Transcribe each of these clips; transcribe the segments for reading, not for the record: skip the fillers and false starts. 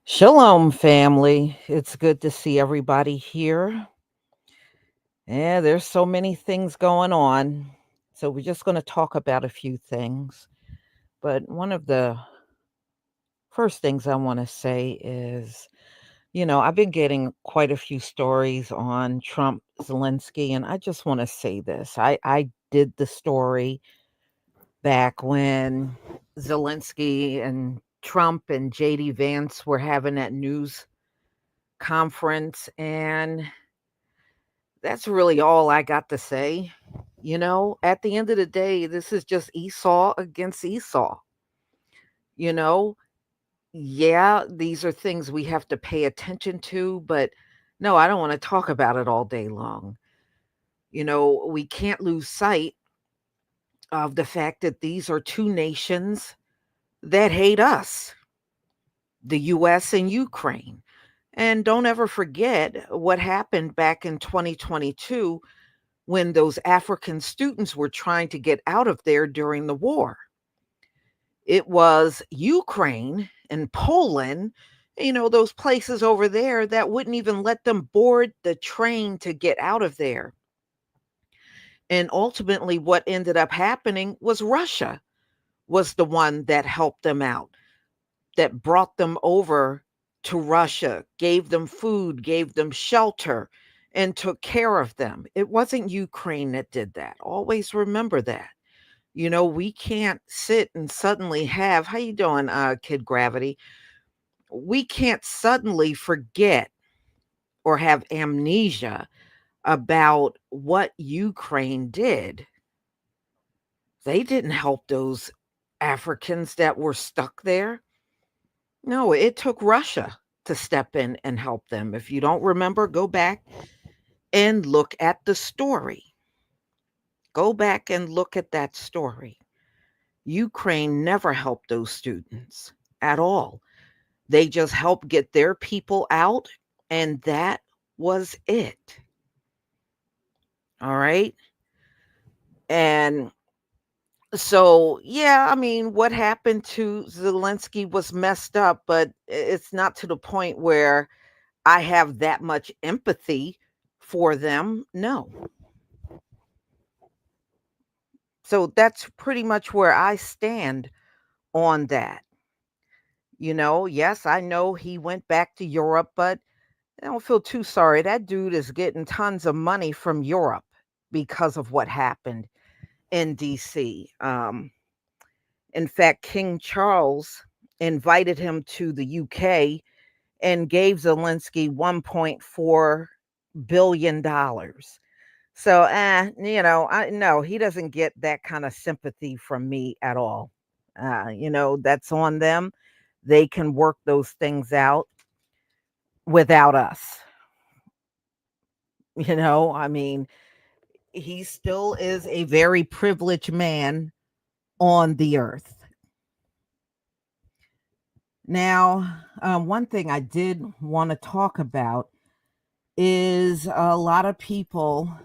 Shalom, family. It's good to see everybody here. Yeah, there's so many things going on. So we're just going to talk about a few things. But one of the first things I want to say is, I've been getting quite a few stories on Trump, Zelensky, and I just want to say this. I did the story back when Zelensky and Trump and JD Vance were having that news conference, and that's really all I got to say. At the end of the day, this is just Esau against Esau. You know, yeah, these are things we have to pay attention to, but no, I don't want to talk about it all day long. We can't lose sight of the fact that these are two nations that hate us, the US and Ukraine. And don't ever forget what happened back in 2022 when those African students were trying to get out of there during the war. It was Ukraine and Poland, those places over there that wouldn't even let them board the train to get out of there. And ultimately, what ended up happening was Russia was the one that helped them out, that brought them over to Russia, gave them food, gave them shelter, and took care of them. It wasn't Ukraine that did that. Always remember that. We can't sit and suddenly have, how you doing, Kid Gravity? We can't suddenly forget or have amnesia about what Ukraine did. They didn't help those Africans that were stuck there. No, it took Russia to step in and help them. If you don't remember, go back and look at the story. Go back and look at that story. Ukraine never helped those students at all. They just helped get their people out, and that was it. All right. And so, yeah, I mean, what happened to Zelensky was messed up, but it's not to the point where I have that much empathy for them. No. So that's pretty much where I stand on that. Yes, I know he went back to Europe, but I don't feel too sorry. That dude is getting tons of money from Europe because of what happened in DC. In fact, King Charles invited him to the UK and gave Zelensky $1.4 billion. So, I no, he doesn't get that kind of sympathy from me at all. That's on them. They can work those things out without us. I mean, he still is a very privileged man on the earth. Now, one thing I did want to talk about is a lot of people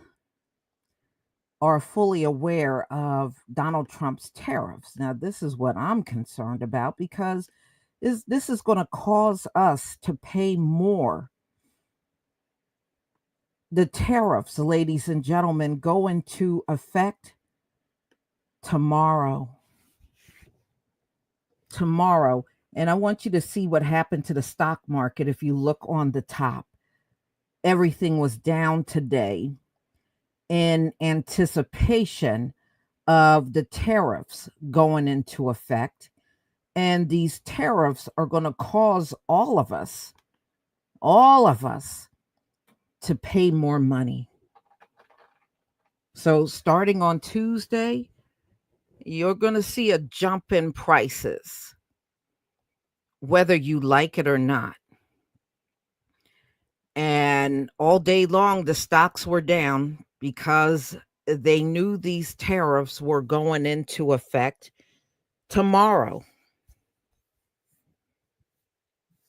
are fully aware of Donald Trump's tariffs. Now, this is what I'm concerned about because this is going to cause us to pay more. The tariffs, ladies and gentlemen, go into effect tomorrow. Tomorrow. And I want you to see what happened to the stock market if you look on the top. Everything was down today in anticipation of the tariffs going into effect. And these tariffs are going to cause all of us to pay more money. So starting on Tuesday, you're going to see a jump in prices, whether you like it or not. And all day long, the stocks were down because they knew these tariffs were going into effect tomorrow.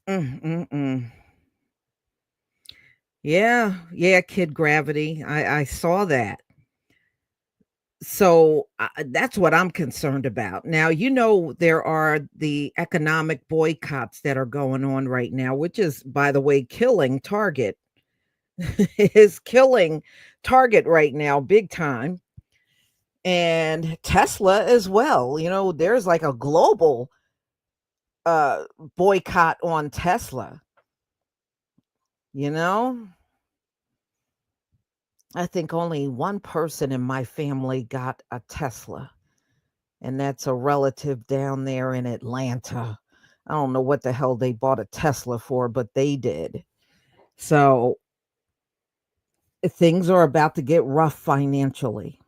Mm-mm-mm. Yeah, Kid Gravity. I saw that. So that's what I'm concerned about. Now, there are the economic boycotts that are going on right now, which is, by the way, killing Target. Is killing Target right now, big time. And Tesla as well. There's like a global uh boycott on Tesla, you know? I think only one person in my family got a Tesla, and that's a relative down there in Atlanta. I don't know what the hell they bought a Tesla for, but they did. So things are about to get rough financially.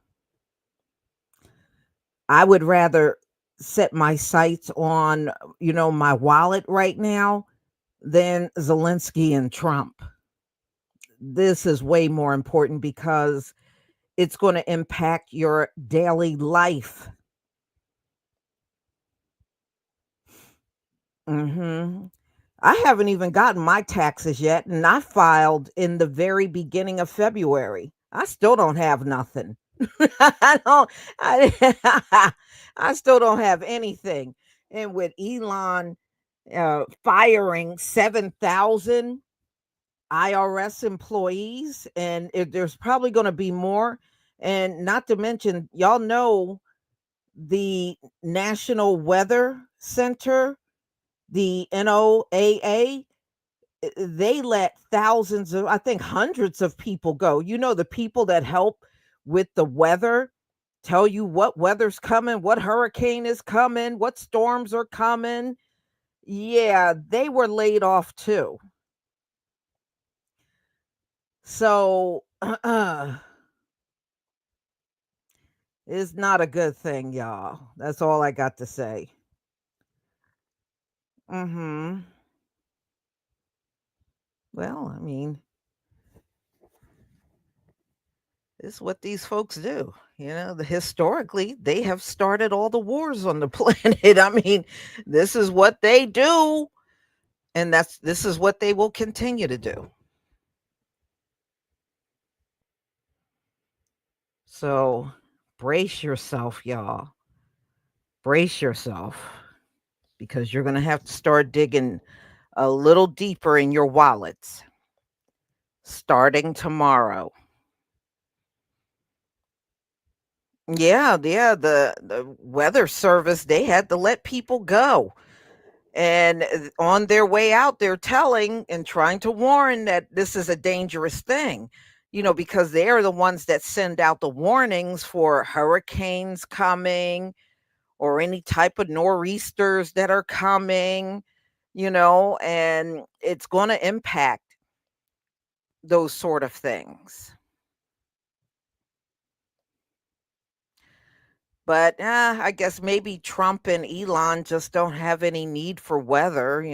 I would rather set my sights on, my wallet right now than Zelensky and Trump. This is way more important because it's going to impact your daily life. Mhm. I haven't even gotten my taxes yet, and I filed in the very beginning of February. I still don't have nothing. I don't I I still don't have anything. And with Elon, firing 7,000 IRS employees, and there's probably gonna be more, and not to mention, y'all know the National Weather Center, the NOAA, they let thousands of, I think hundreds of people go. The people that help with the weather, tell you what weather's coming, what hurricane is coming, what storms are coming. Yeah, they were laid off too. So, it's not a good thing, y'all. That's all I got to say. Mhm. Well, I mean, it's what these folks do. Historically, they have started all the wars on the planet. I mean, this is what they do, and this is what they will continue to do. So, brace yourself, y'all. Brace yourself because you're going to have to start digging a little deeper in your wallets starting tomorrow. Yeah, the weather service, they had to let people go. And on their way out, they're telling and trying to warn that this is a dangerous thing, because they're the ones that send out the warnings for hurricanes coming or any type of nor'easters that are coming, and it's going to impact those sort of things. But I guess maybe Trump and Elon just don't have any need for weather,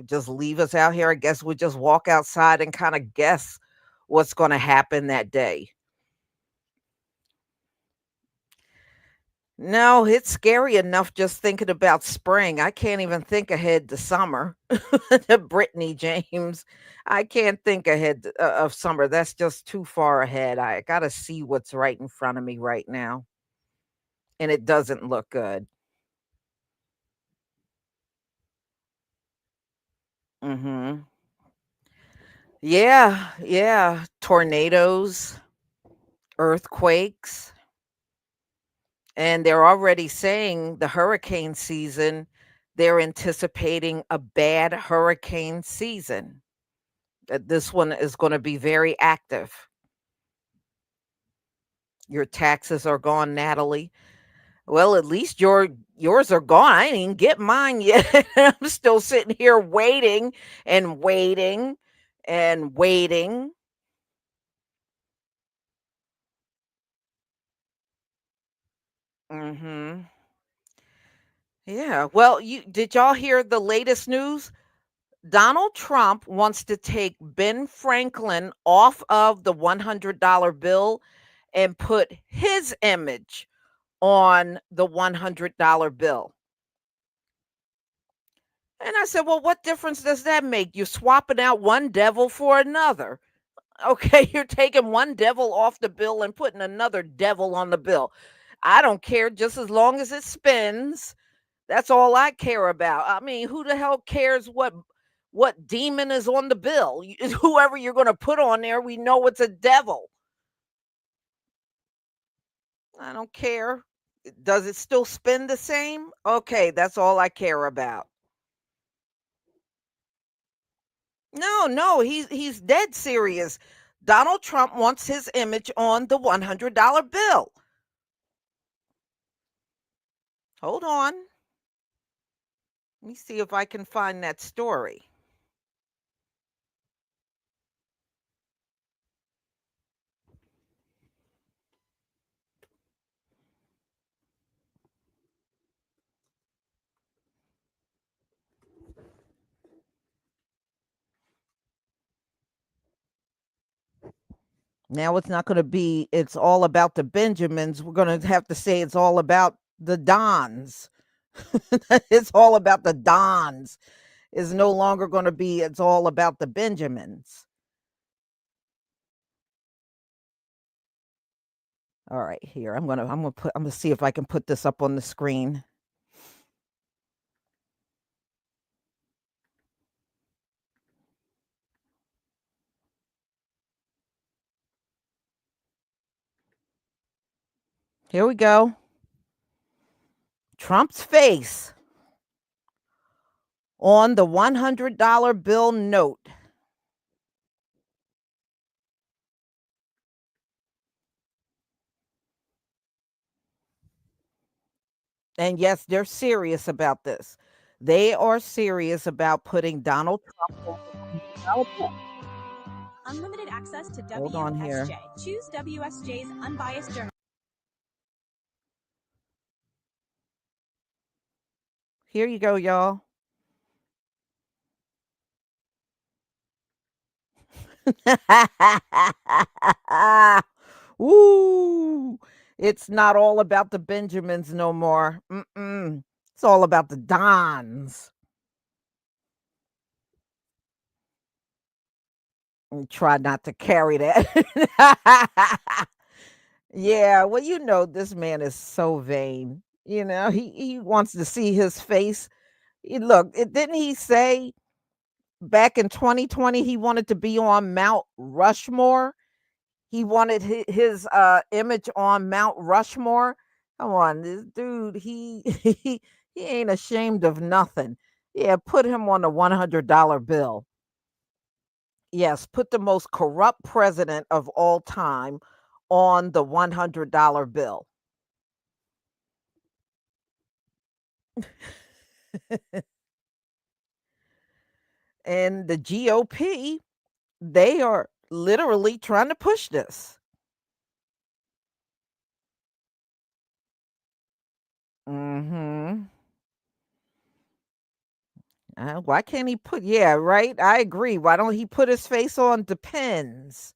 just leave us out here. I guess we just walk outside and kind of guess what's going to happen that day. No, it's scary enough just thinking about spring. I can't even think ahead to summer. To Brittany James, I can't think ahead of summer. That's just too far ahead. I got to see what's right in front of me right now, and it doesn't look good. Mhm. Yeah, tornadoes, earthquakes, and they're already saying the hurricane season, they're anticipating a bad hurricane season. That this one is gonna be very active. Your taxes are gone, Natalie. Well, at least yours are gone. I didn't even get mine yet. I'm still sitting here waiting and waiting, and waiting. Mhm. Yeah. Well, you did y'all hear the latest news? Donald Trump wants to take Ben Franklin off of the $100 bill and put his image on the $100 bill. And I said, "Well, what difference does that make? You're swapping out one devil for another." Okay, you're taking one devil off the bill and putting another devil on the bill. I don't care just as long as it spins. That's all I care about. I mean, who the hell cares what demon is on the bill? Whoever you're going to put on there, we know it's a devil. I don't care. Does it still spin the same? Okay, that's all I care about. No, no, he's dead serious. Donald Trump wants his image on the $100 bill. Hold on. Let me see if I can find that story. Now it's not going to be it's all about the Benjamins. We're going to have to say it's all about the Dons. It's all about the Dons. Is no longer going to be it's all about the Benjamins. All right, here. I'm going to see if I can put this up on the screen. Here we go. Trump's face on the $100 bill note. And yes, they're serious about this. They are serious about putting Donald Trump on the $100 bill. Unlimited access to Hold on here. WSJ. Choose WSJ's unbiased journal. Here you go, y'all. Ooh, it's not all about the Benjamins no more. Mm-mm. It's all about the Dons. And try not to carry that. Yeah, well, this man is so vain. He wants to see his face. Didn't he say back in 2020 he wanted to be on Mount Rushmore? He wanted his image on Mount Rushmore. Come on, this dude, he ain't ashamed of nothing. Yeah, put him on a $100 bill. Yes, put the most corrupt president of all time on the $100 bill. And the GOP, they are literally trying to push this. Mhm. Why can't he put yeah, right? I agree. Why don't he put his face on Depends?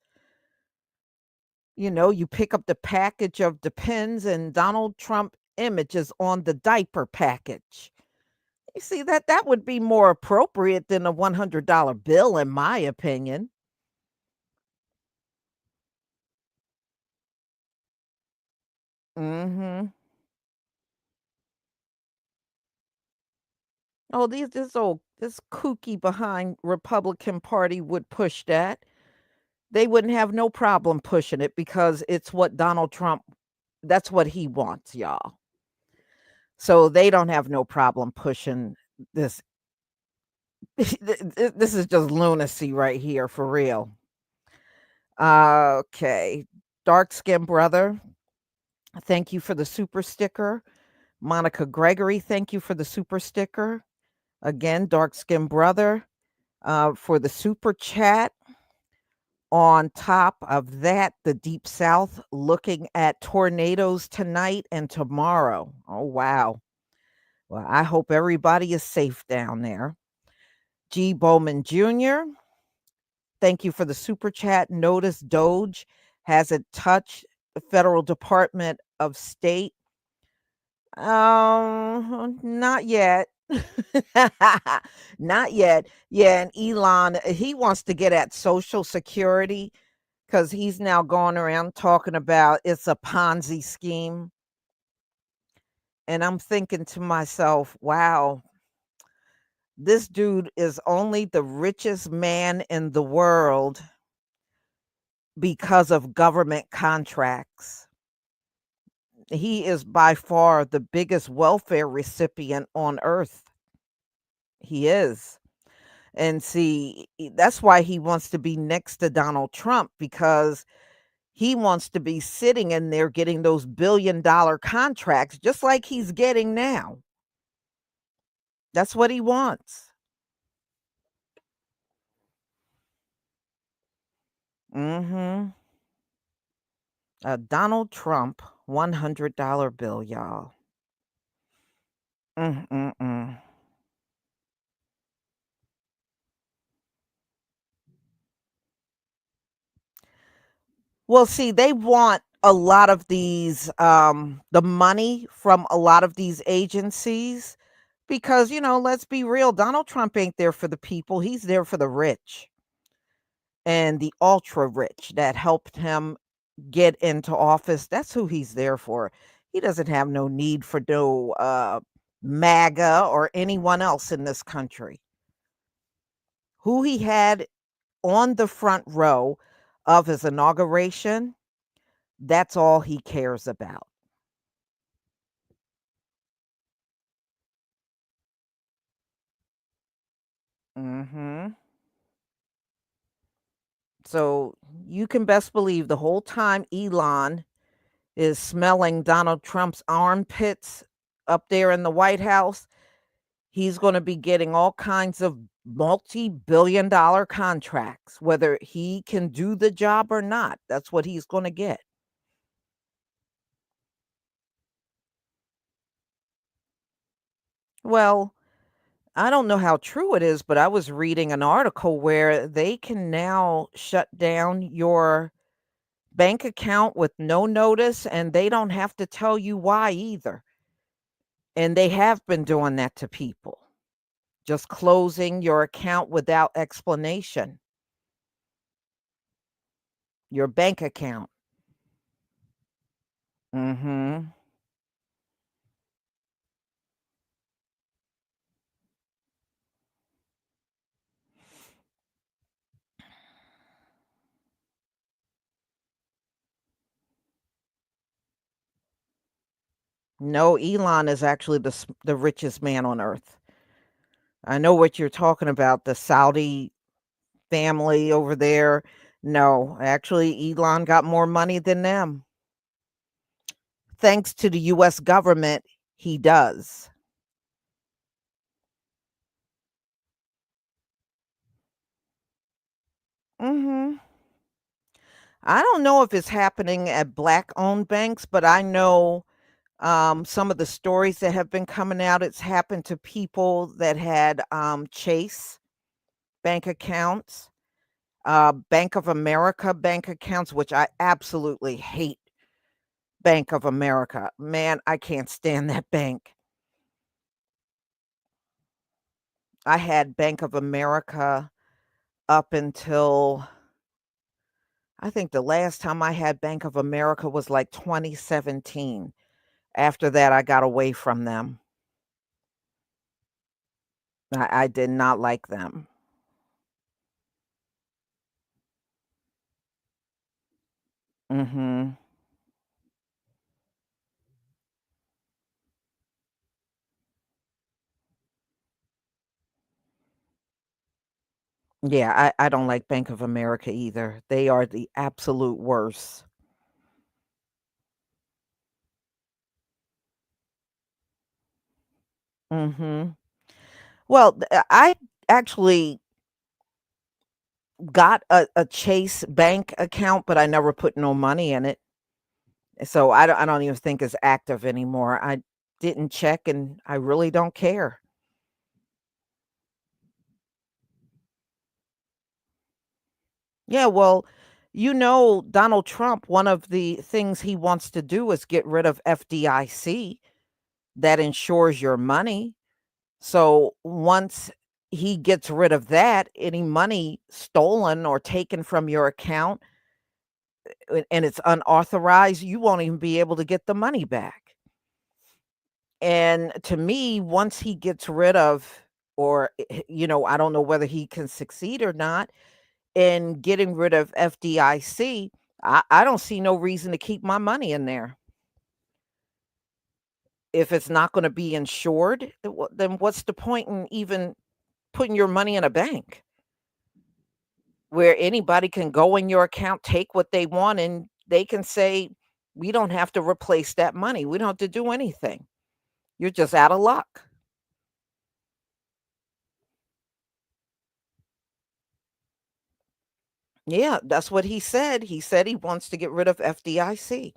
You pick up the package of Depends and Donald Trump images on the diaper package. You see that would be more appropriate than a $100 bill in my opinion. Mhm. Oh, this kooky behind Republican Party would push that. They wouldn't have no problem pushing it because it's what Donald Trump that's what he wants, y'all. So they don't have no problem pushing this. This is just lunacy right here for real. Okay. Dark skin brother, thank you for the super sticker. Monica Gregory, thank you for the super sticker. Again, dark skin brother. for the super chat. On top of that, the Deep South looking at tornadoes tonight and tomorrow. Oh, wow. Well, I hope everybody is safe down there. G. Bowman Jr., thank you for the super chat. Notice Doge hasn't touched the Federal Department of State. Not yet. Not yet. Yeah, and Elon, he wants to get at Social Security because he's now going around talking about it's a Ponzi scheme. And I'm thinking to myself, wow, this dude is only the richest man in the world because of government contracts. He is by far the biggest welfare recipient on earth. He is. And see, that's why he wants to be next to Donald Trump because he wants to be sitting in there getting those $1 billion contracts just like he's getting now. That's what he wants. Mhm. A Donald Trump $100 bill, y'all. Mm-mm-mm. Well, see, they want a lot of these, the money from a lot of these agencies because, let's be real, Donald Trump ain't there for the people. He's there for the rich and the ultra rich that helped him get into office. That's who he's there for. He doesn't have no need for no MAGA or anyone else in this country. Who he had on the front row of his inauguration, that's all he cares about. Mhm. So you can best believe the whole time Elon is smelling Donald Trump's armpits up there in the White House, he's going to be getting all kinds of multi-billion-dollar contracts, whether he can do the job or not. That's what he's going to get. Well, I don't know how true it is, but I was reading an article where they can now shut down your bank account with no notice and they don't have to tell you why either. And they have been doing that to people, just closing your account without explanation, your bank account. Mhm. No, Elon is actually the richest man on earth. I know what you're talking about, the Saudi family over there. No, actually, Elon got more money than them. Thanks to the US government, he does. Mhm. I don't know if it's happening at black-owned banks, but I know, some of the stories that have been coming out, it's happened to people that had, Chase bank accounts, Bank of America bank accounts, which I absolutely hate Bank of America. Man, I can't stand that bank. I had Bank of America up until I think the last time I had Bank of America was like 2017. After that, I got away from them. I did not like them. Mhm. Yeah, I don't like Bank of America either. They are the absolute worst. Mhm. Well, I actually got a Chase bank account, but I never put no money in it. So I don't even think it's active anymore. I didn't check and I really don't care. Yeah, well, Donald Trump, one of the things he wants to do is get rid of FDIC that insures your money. So once he gets rid of that, any money stolen or taken from your account and it's unauthorized, you won't even be able to get the money back. And to me, once he gets rid of, or, I don't know whether he can succeed or not in getting rid of FDIC, I don't see no reason to keep my money in there. If it's not going to be insured, then what's the point in even putting your money in a bank where anybody can go in your account, take what they want, and they can say, we don't have to replace that money. We don't have to do anything. You're just out of luck. Yeah, that's what he said. He said he wants to get rid of FDIC.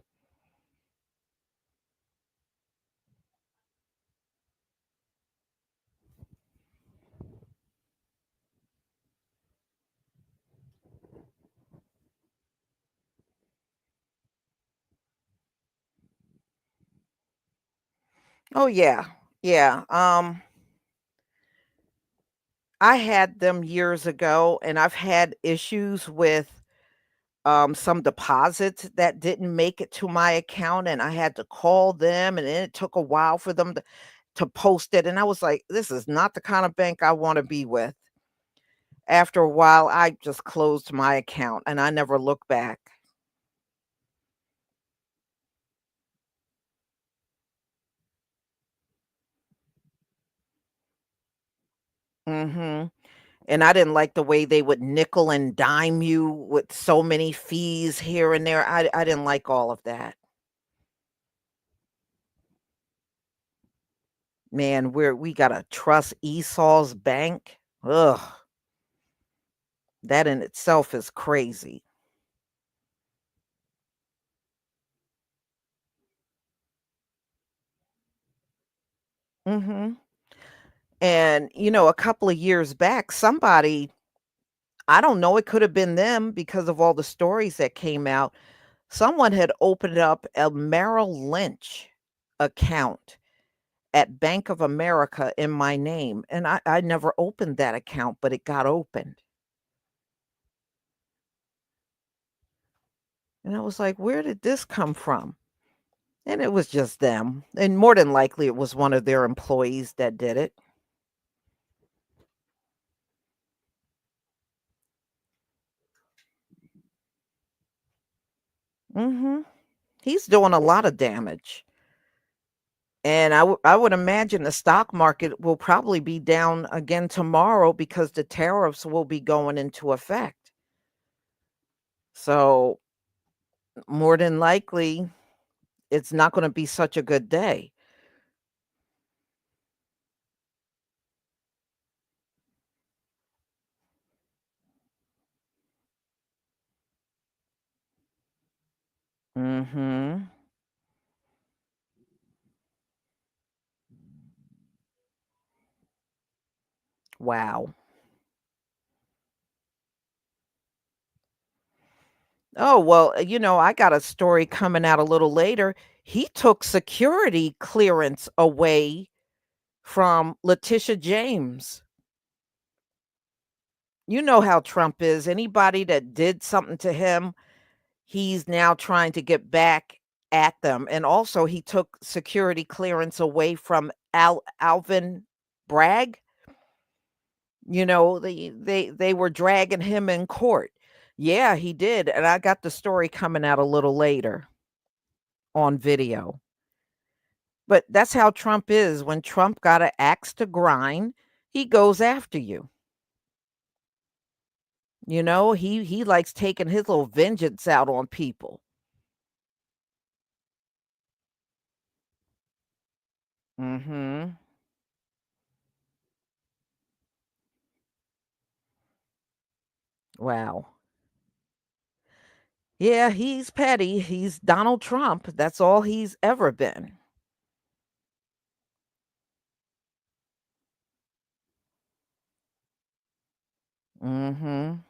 Oh yeah. Yeah. I had them years ago and I've had issues with some deposits that didn't make it to my account and I had to call them and then it took a while for them to post it. And I was like, this is not the kind of bank I want to be with. After a while, I just closed my account and I never looked back. Mhm. And I didn't like the way they would nickel and dime you with so many fees here and there. I didn't like all of that. Man, we gotta trust Esau's bank. Ugh, that in itself is crazy. Mhm. And, a couple of years back, somebody, I don't know, it could have been them because of all the stories that came out. Someone had opened up a Merrill Lynch account at Bank of America in my name, and I never opened that account, but it got opened. And I was like, "Where did this come from?" And it was just them, and more than likely, it was one of their employees that did it. Mhm. He's doing a lot of damage, and I would imagine the stock market will probably be down again tomorrow because the tariffs will be going into effect. So, more than likely, it's not gonna be such a good day. Mhm. Wow. Oh, well, I got a story coming out a little later. He took security clearance away from Letitia James. You know how Trump is. Anybody that did something to him, he's now trying to get back at them. And also, he took security clearance away from Alvin Bragg. They were dragging him in court. Yeah, he did. And I got the story coming out a little later on video. But that's how Trump is. When Trump got an axe to grind, he goes after you. He likes taking his little vengeance out on people. Mhm. Wow. Yeah, he's petty. He's Donald Trump. That's all he's ever been. Mhm.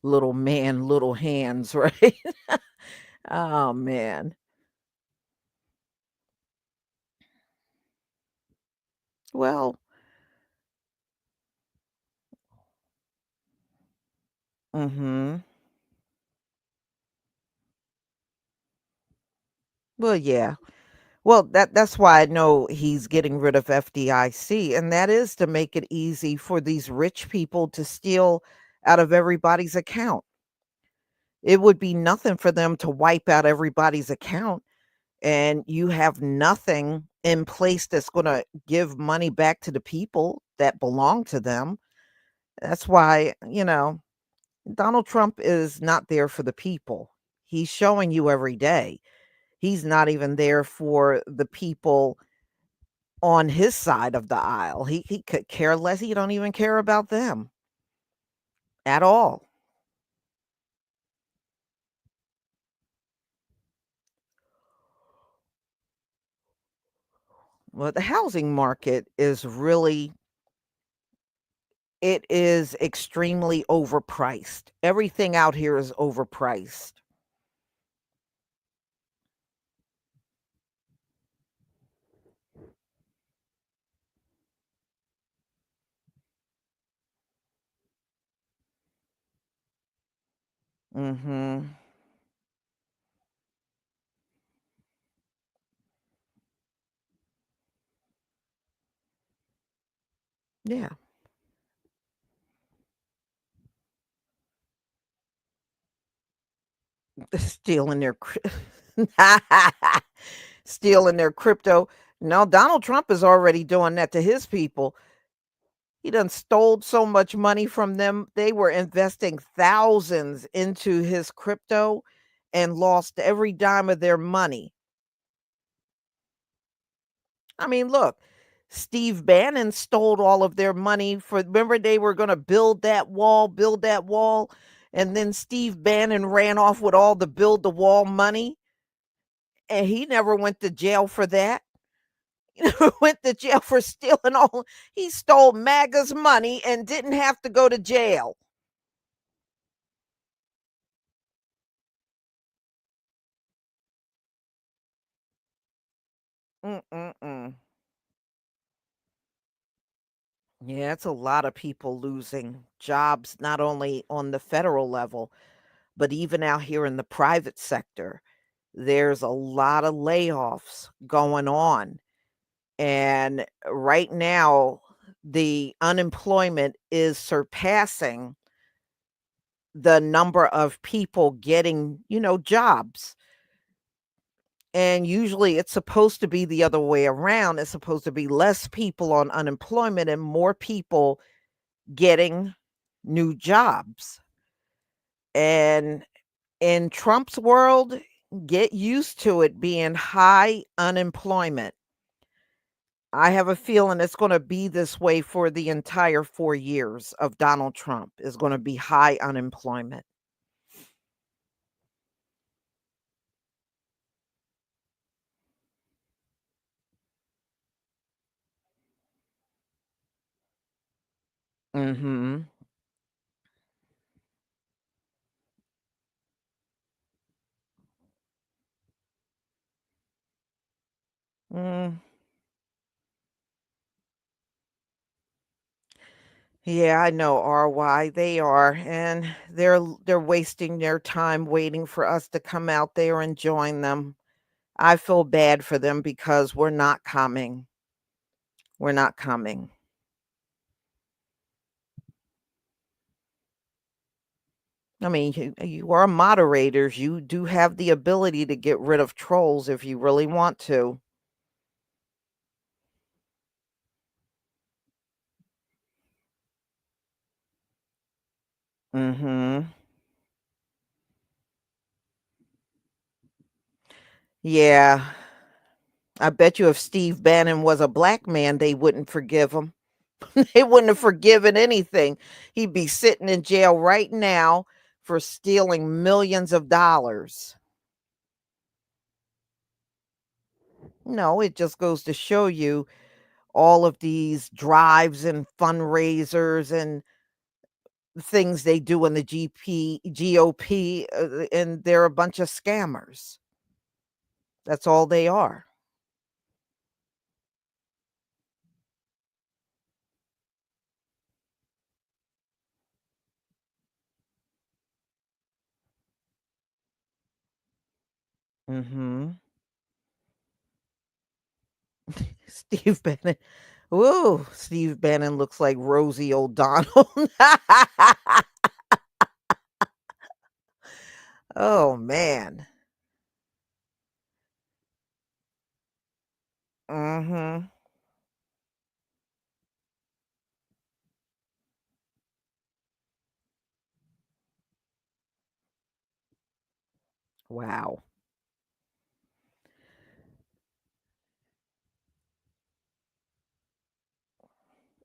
Little man, little hands, right? Oh, man. Well, mhm. Well, yeah. Well, that's why I know he's getting rid of FDIC, and that is to make it easy for these rich people to steal out of everybody's account. It would be nothing for them to wipe out everybody's account, and you have nothing in place that's gonna give money back to the people that belong to them. That's why, Donald Trump is not there for the people. He's showing you every day. He's not even there for the people on his side of the aisle. He could care less. He don't even care about them at all. Well, the housing market is really it is extremely overpriced. Everything out here is overpriced. Mhm. Yeah. Stealing their stealing their crypto. No, Donald Trump is already doing that to his people. He done stole so much money from them. They were investing thousands into his crypto and lost every dime of their money. I mean, look, Steve Bannon stole all of their money for remember they were going to build that wall, and then Steve Bannon ran off with all the build the wall money, and he never went to jail for that. He never went to jail for stealing all he stole MAGA's money and didn't have to go to jail. Mm-mm-mm. Yeah, it's a lot of people losing jobs, not only on the federal level, but even out here in the private sector. There's a lot of layoffs going on. And right now, the unemployment is surpassing the number of people getting, jobs. And usually it's supposed to be the other way around. It's supposed to be less people on unemployment and more people getting new jobs. And in Trump's world, get used to it being high unemployment. I have a feeling it's going to be this way for the entire 4 years of Donald Trump is going to be high unemployment. Mhm. Mm, yeah, I know RY. They are, and they're wasting their time waiting for us to come out there and join them. I feel bad for them because we're not coming. We're not coming. I mean, you are moderators. You do have the ability to get rid of trolls if you really want to. Mhm. Yeah. I bet you if Steve Bannon was a black man, they wouldn't forgive him. They wouldn't have forgiven anything. He'd be sitting in jail right now for stealing millions of dollars. No, it just goes to show you all of these drives and fundraisers and things they do in the GOP, and they're a bunch of scammers. That's all they are. Mhm. Steve Bannon. Whoa, Steve Bannon looks like Rosie O'Donnell. Oh, man. Mhm. Wow.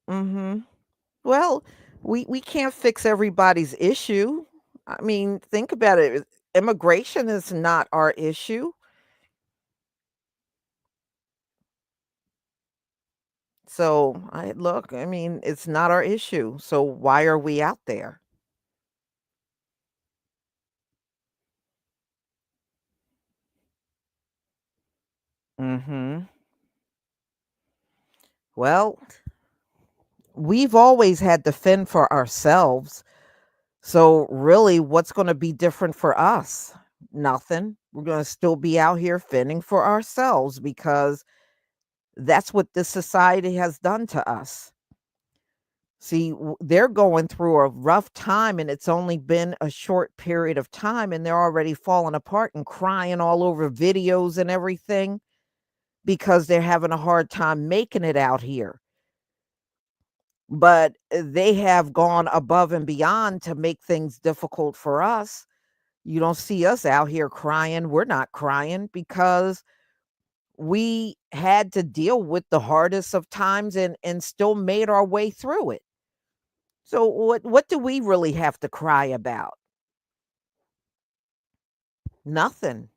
Mhm. Well, we can't fix everybody's issue. I mean, think about it. Immigration is not our issue. So, I look, I mean, it's not our issue. So why are we out there? Mhm. Well, we've always had to fend for ourselves. So really, what's going to be different for us? Nothing. We're going to still be out here fending for ourselves because that's what this society has done to us. See, they're going through a rough time and it's only been a short period of time and they're already falling apart and crying all over videos and everything because they're having a hard time making it out here. But they have gone above and beyond to make things difficult for us. You don't see us out here crying. We're not crying because we had to deal with the hardest of times and still made our way through it. So what do we really have to cry about? Nothing.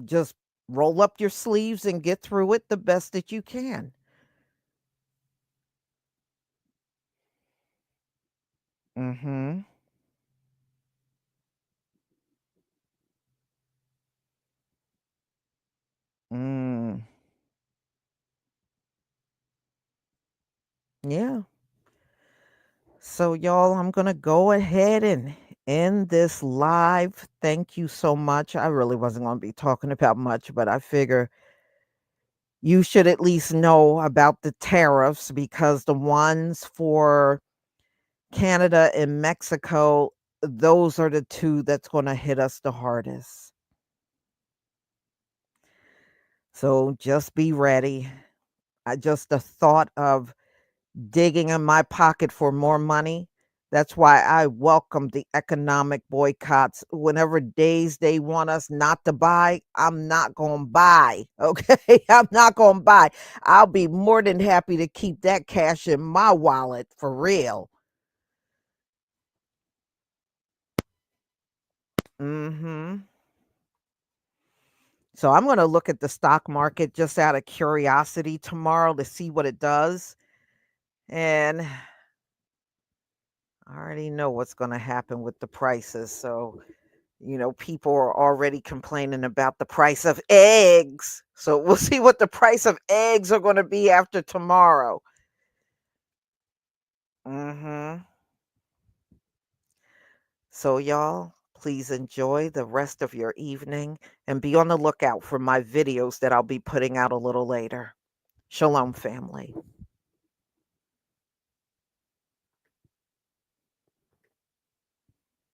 Just roll up your sleeves and get through it the best that you can. Mhm. Mm. Yeah. So, y'all, I'm going to go ahead and end this live. Thank you so much. I really wasn't going to be talking about much, but I figure you should at least know about the tariffs because the ones for Canada and Mexico, those are the two that's going to hit us the hardest. So just be ready. Just the thought of digging in my pocket for more money. That's why I welcome the economic boycotts. Whenever days they want us not to buy, I'm not going to buy. Okay. I'm not going to buy. I'll be more than happy to keep that cash in my wallet for real. Hmm. So I'm going to look at the stock market just out of curiosity tomorrow to see what it does. And I already know what's going to happen with the prices. So people are already complaining about the price of eggs. So we'll see what the price of eggs are going to be after tomorrow. Mhm. So y'all, please enjoy the rest of your evening and be on the lookout for my videos that I'll be putting out a little later. Shalom, family.